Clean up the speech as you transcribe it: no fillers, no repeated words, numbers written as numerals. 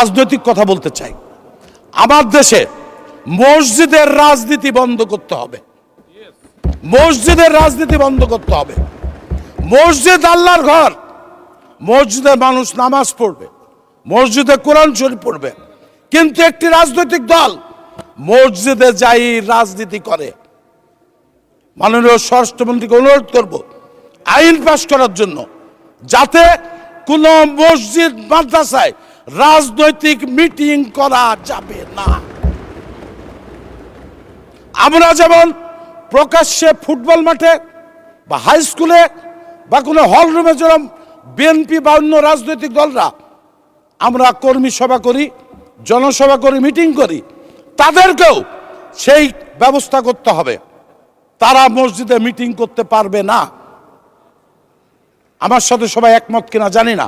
রাজনৈতিক কথা বলতে চাই। আমার দেশে মসজিদের রাজনীতি বন্ধ করতে হবে। মসজিদের রাজনীতি বন্ধ করতে হবে। মসজিদ আল্লাহর ঘর, মসজিদে মানুষ নামাজ পড়বে, মসজিদে কোরআন শরীফ পড়বে, কিন্তু একটি রাজনৈতিক দল মসজিদে যাই রাজনীতি করে। মাননীয় স্বরাষ্ট্রমন্ত্রীকে অনুরোধ করব আইন পাশ করার জন্য, যাতে কোনো মসজিদ মাদ্রাসায় রাজনৈতিক মিটিং করা যাবে না। আমরা যেমন প্রকাশ্যে ফুটবল মাঠে বা হাই স্কুলে বা কোনো হল রুমে যেরকম বিএনপি বা অন্য রাজনৈতিক দলরা আমরা কর্মী সভা করি, জনসভা করি, মিটিং করি, তাদেরকেও সেই ব্যবস্থা করতে হবে। তারা মসজিদে মিটিং করতে পারবে না। আমার সাথে সবাই একমত কিনা জানি না।